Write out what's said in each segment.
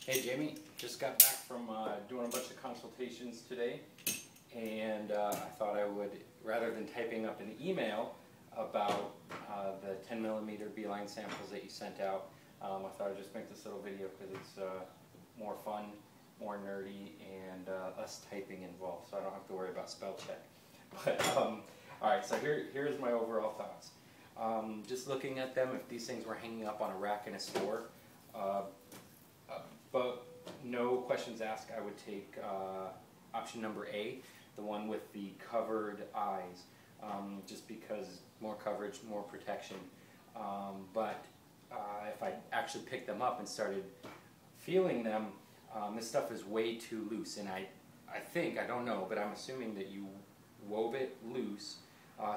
Hey Jamie, just got back from doing a bunch of consultations today, and I thought I would, rather than typing up an email about the 10mm Beeline samples that you sent out, I thought I'd just make this little video because it's more fun, more nerdy, and less typing involved, so I don't have to worry about spell check. But alright, so here's my overall thoughts. Just looking at them, if these things were hanging up on a rack in a store, but no questions asked, I would take option number A, the one with the covered eyes, just because more coverage, more protection. But if I actually picked them up and started feeling them, this stuff is way too loose, and I think, I don't know, but I'm assuming that you wove it loose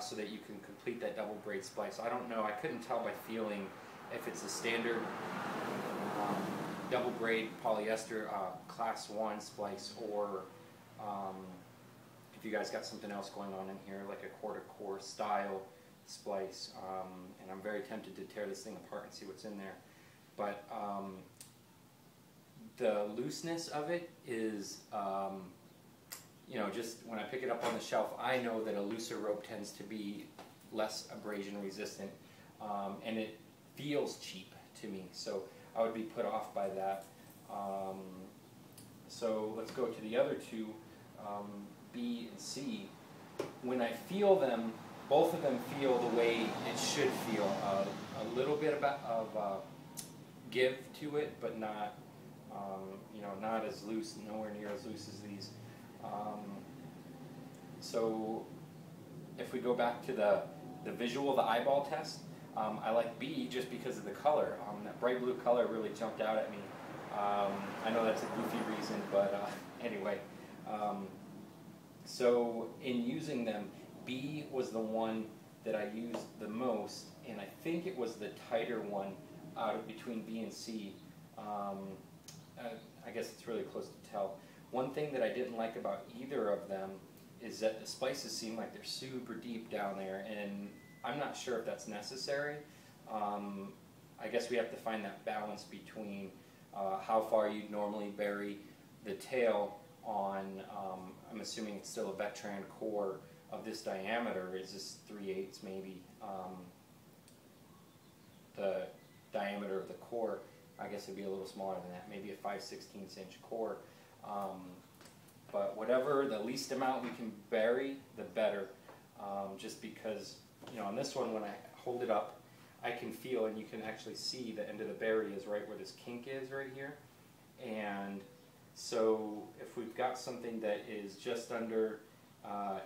so that you can complete that double braid splice. I don't know, I couldn't tell by feeling if it's a standard double braid polyester class 1 splice, or if you guys got something else going on in here, like a quarter-core style splice. And I'm very tempted to tear this thing apart and see what's in there. But the looseness of it is, you know, just when I pick it up on the shelf, I know that a looser rope tends to be less abrasion resistant, and it feels cheap to me. So I would be put off by that. So let's go to the other two, B and C. When I feel them, both of them feel the way it should feel. A little bit of give to it, but not, you know, not as loose, nowhere near as loose as these. So if we go back to the visual, the eyeball test, I like B just because of the color. That bright blue color really jumped out at me. I know that's a goofy reason, but anyway. So in using them, B was the one that I used the most, and I think it was the tighter one out of between B and C. I guess it's really close to tell. One thing that I didn't like about either of them is that the splices seem like they're super deep down there, and I'm not sure if that's necessary. I guess we have to find that balance between how far you'd normally bury the tail on, I'm assuming it's still a Vectran core of this diameter. Is this 3/8 maybe? The diameter of the core, I guess it'd be a little smaller than that, maybe a 5/16 inch core. But whatever the least amount we can bury, the better. Just because, you know, on this one, when I hold it up, I can feel, and you can actually see the end of the berry is right where this kink is right here. And so if we've got something that is just under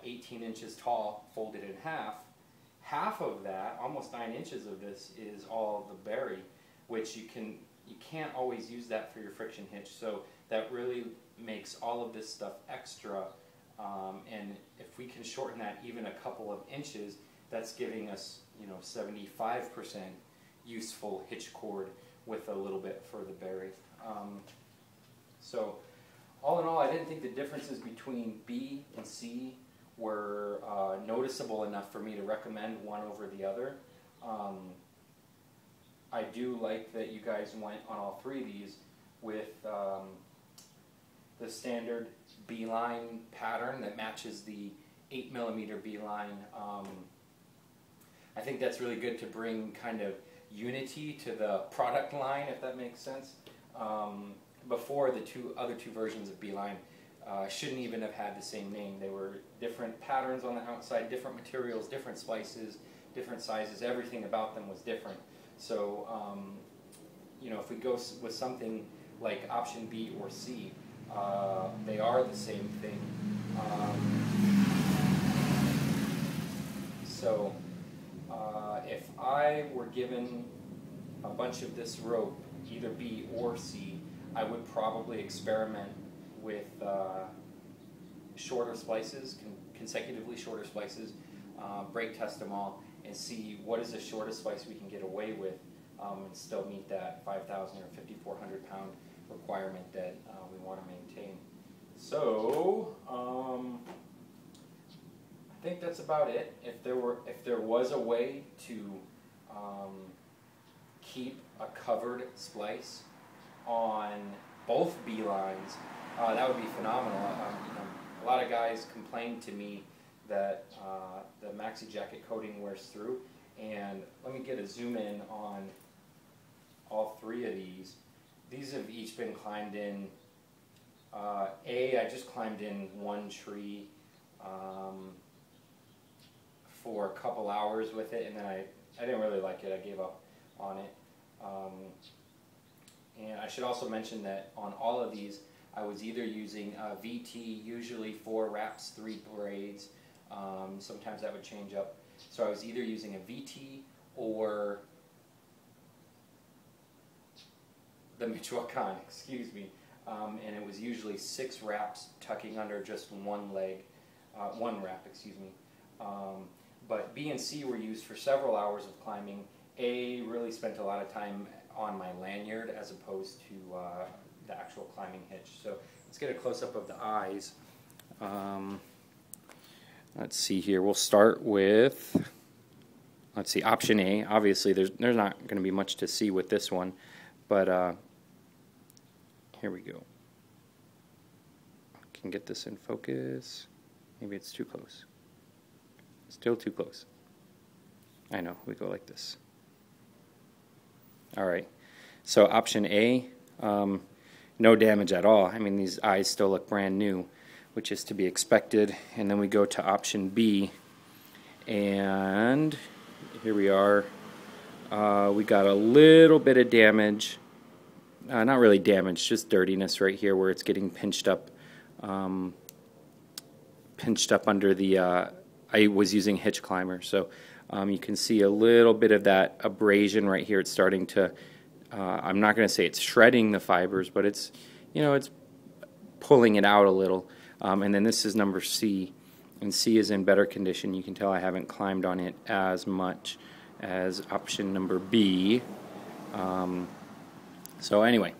18 inches tall, folded in half of that, almost 9 inches of this, is all the berry, which you can't always use that for your friction hitch. So that really makes all of this stuff extra, and if we can shorten that even a couple of inches, that's giving us, you know, 75% useful hitch cord with a little bit for the berry. So all in all, I didn't think the differences between B and C were noticeable enough for me to recommend one over the other. I do like that you guys went on all three of these with the standard Beeline pattern that matches the 8mm Beeline. I think that's really good to bring kind of unity to the product line, if that makes sense. Before, the other two versions of Beeline shouldn't even have had the same name. They were different patterns on the outside, different materials, different splices, different sizes. Everything about them was different. So, you know, if we go with something like option B or C, they are the same thing. So if I were given a bunch of this rope, either B or C, I would probably experiment with shorter splices, consecutively shorter splices, break test them all, and see what is the shortest splice we can get away with and still meet that 5,000 or 5,400 pound requirement that we want to maintain. So I think that's about it. If there was a way to keep a covered splice on both Beelines, that would be phenomenal. A lot of guys complained to me that the maxi jacket coating wears through, and let me get a zoom in on all three of these. These have each been climbed in. I just climbed in one tree for a couple hours with it, and then I didn't really like it. I gave up on it. And I should also mention that on all of these, I was either using VT, usually 4 wraps, 3 braids. Sometimes that would change up. So I was either using a VT or the Michoacan, excuse me. And it was usually 6 wraps tucking under just one leg, one wrap, excuse me. But B and C were used for several hours of climbing. A really spent a lot of time on my lanyard as opposed to the actual climbing hitch. So let's get a close-up of the eyes. Let's see here. We'll start with, let's see, option A. Obviously, there's not going to be much to see with this one, but here we go. I can get this in focus. Maybe it's too close. Still too close. I know, we go like this. All right, so option A, no damage at all. I mean, these eyes still look brand new, which is to be expected. And then we go to option B, and here we are. We got a little bit of damage. Not really damage, just dirtiness right here where it's getting pinched up under the, I was using hitch climber, so you can see a little bit of that abrasion right here. It's starting to, I'm not going to say it's shredding the fibers, but it's, you know, it's pulling it out a little. And then this is number C, and C is in better condition. You can tell I haven't climbed on it as much as option number B. So anyway,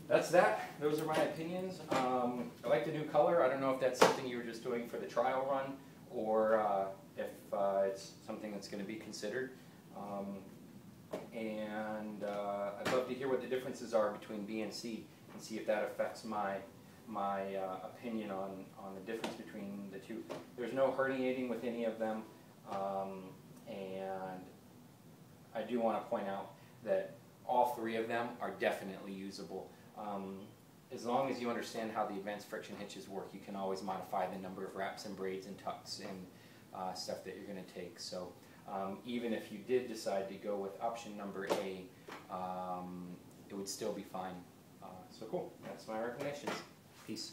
that's that. Those are my opinions. I like the new color. I don't know if that's something you were just doing for the trial run, or if it's something that's going to be considered. I'd love to hear what the differences are between B and C, and see if that affects my opinion on the difference between the two. There's no herniating with any of them, and I do want to point out that all 3 of them are definitely usable. As long as you understand how the advanced friction hitches work, you can always modify the number of wraps and braids and tucks and stuff that you're going to take. So even if you did decide to go with option number A, it would still be fine. So cool. That's my recommendations. Peace.